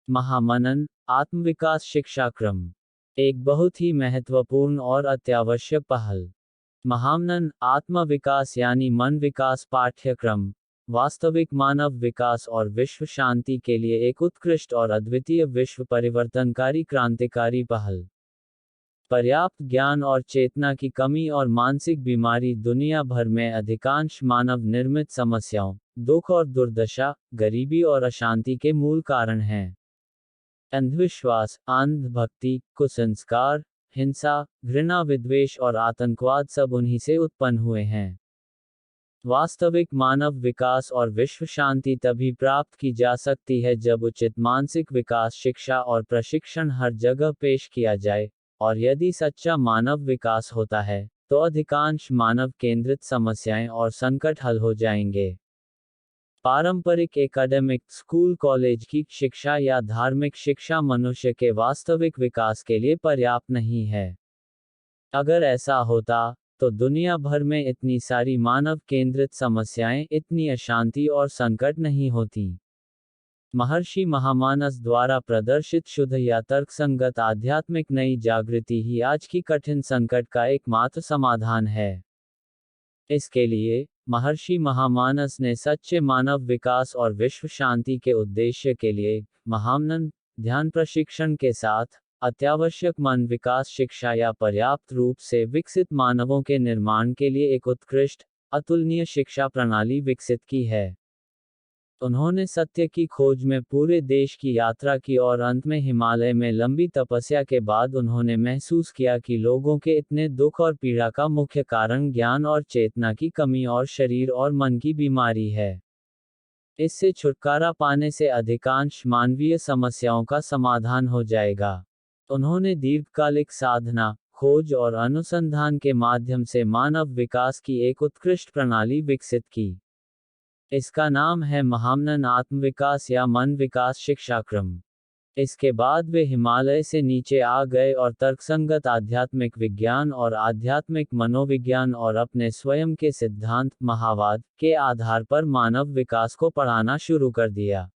महामनन आत्मविकास शिक्षाक्रम एक बहुत ही महत्वपूर्ण और अत्यावश्यक पहल। महामनन आत्म विकास यानी मन विकास पाठ्यक्रम वास्तविक मानव विकास और विश्व शांति के लिए एक उत्कृष्ट और अद्वितीय विश्व परिवर्तनकारी क्रांतिकारी पहल। पर्याप्त ज्ञान और चेतना की कमी और मानसिक बीमारी दुनिया भर में अधिकांश मानव निर्मित समस्याओं, दुख और दुर्दशा, गरीबी और अशांति के मूल कारण हैं। अंधविश्वास, अंधभक्ति, कुसंस्कार, हिंसा, घृणा, विद्वेष और आतंकवाद सब उन्हीं से उत्पन्न हुए हैं। वास्तविक मानव विकास और विश्व शांति तभी प्राप्त की जा सकती है जब उचित मानसिक विकास, शिक्षा और प्रशिक्षण हर जगह पेश किया जाए, और यदि सच्चा मानव विकास होता है, तो अधिकांश मानव केंद्रित समस्याएं और संकट हल हो जाएंगे। पारंपरिक एकेडमिक, स्कूल कॉलेज की शिक्षा या धार्मिक शिक्षा मनुष्य के वास्तविक विकास के लिए पर्याप्त नहीं है। अगर ऐसा होता, तो दुनिया भर में इतनी सारी मानव केंद्रित समस्याएं, इतनी अशांति और संकट नहीं होती। महर्षि महामानस द्वारा प्रदर्शित शुद्ध या तर्कसंगत आध्यात्मिक नई जागृति ही आज की कठिन संकट का एकमात्र समाधान है। इसके लिए महर्षि महामानस ने सच्चे मानव विकास और विश्व शांति के उद्देश्य के लिए महामनन ध्यान प्रशिक्षण के साथ अत्यावश्यक मन विकास शिक्षा या पर्याप्त रूप से विकसित मानवों के निर्माण के लिए एक उत्कृष्ट, अतुलनीय शिक्षा प्रणाली विकसित की है। उन्होंने सत्य की खोज में पूरे देश की यात्रा की और अंत में हिमालय में लंबी तपस्या के बाद उन्होंने महसूस किया कि लोगों के इतने दुख और पीड़ा का मुख्य कारण ज्ञान और चेतना की कमी और शरीर और मन की बीमारी है। इससे छुटकारा पाने से अधिकांश मानवीय समस्याओं का समाधान हो जाएगा। उन्होंने दीर्घकालिक साधना, खोज और अनुसंधान के माध्यम से मानव विकास की एक उत्कृष्ट प्रणाली विकसित की। इसका नाम है महामनन आत्मविकास या मन विकास शिक्षाक्रम। इसके बाद वे हिमालय से नीचे आ गए और तर्कसंगत आध्यात्मिक विज्ञान और आध्यात्मिक मनोविज्ञान और अपने स्वयं के सिद्धांत, महावाद, के आधार पर मानव विकास को पढ़ाना शुरू कर दिया।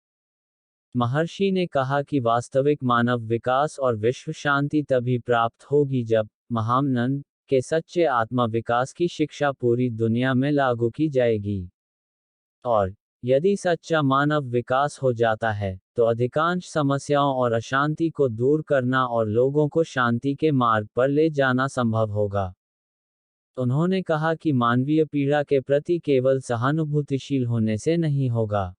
महर्षि ने कहा कि वास्तविक मानव विकास और विश्व शांति तभी प्राप्त होगी जब महामनन के सच्चे आत्मा विकास की शिक्षा पूरी दुनिया में लागू की जाएगी। और यदि सच्चा मानव विकास हो जाता है, तो अधिकांश समस्याओं और अशांति को दूर करना और लोगों को शांति के मार्ग पर ले जाना संभव होगा। उन्होंने कहा कि मानवीय पीड़ा के प्रति केवल सहानुभूतिशील होने से नहीं होगा।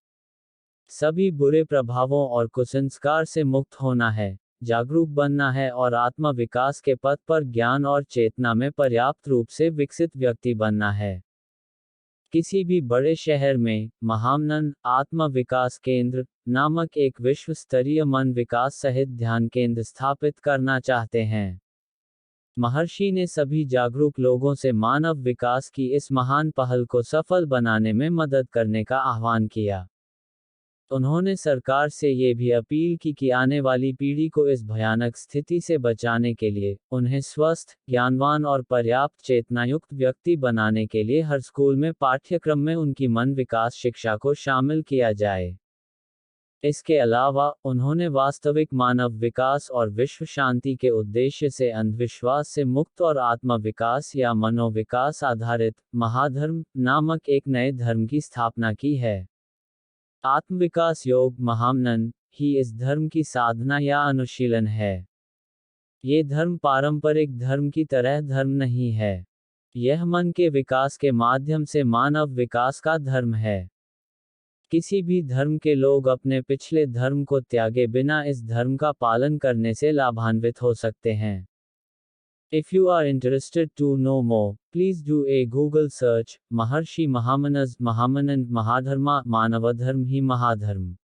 सभी बुरे प्रभावों और कुसंस्कार से मुक्त होना है, जागरूक बनना है और आत्म विकास के पथ पर ज्ञान और चेतना में पर्याप्त रूप से विकसित व्यक्ति बनना है। किसी भी बड़े शहर में महामनन आत्म विकास केंद्र नामक एक विश्व स्तरीय मन विकास सहित ध्यान केंद्र स्थापित करना चाहते हैं। महर्षि ने सभी जागरूक लोगों से मानव विकास की इस महान पहल को सफल बनाने में मदद करने का आह्वान किया। उन्होंने सरकार से ये भी अपील की कि आने वाली पीढ़ी को इस भयानक स्थिति से बचाने के लिए उन्हें स्वस्थ, ज्ञानवान और पर्याप्त चेतनायुक्त व्यक्ति बनाने के लिए हर स्कूल में पाठ्यक्रम में उनकी मन विकास शिक्षा को शामिल किया जाए। इसके अलावा उन्होंने वास्तविक मानव विकास और विश्व शांति के उद्देश्य से अंधविश्वास से मुक्त और आत्म विकास या मनोविकास आधारित महाधर्म नामक एक नए धर्म की स्थापना की है। आत्मविकास योग महामनन ही इस धर्म की साधना या अनुशीलन है। ये धर्म पारंपरिक धर्म की तरह धर्म नहीं है। यह मन के विकास के माध्यम से मानव विकास का धर्म है। किसी भी धर्म के लोग अपने पिछले धर्म को त्यागे बिना इस धर्म का पालन करने से लाभान्वित हो सकते हैं। If you are interested to know more, please do a Google search, Maharshi Mahamanas Mahamanan Mahadharma Manavadharm hi Mahadharm.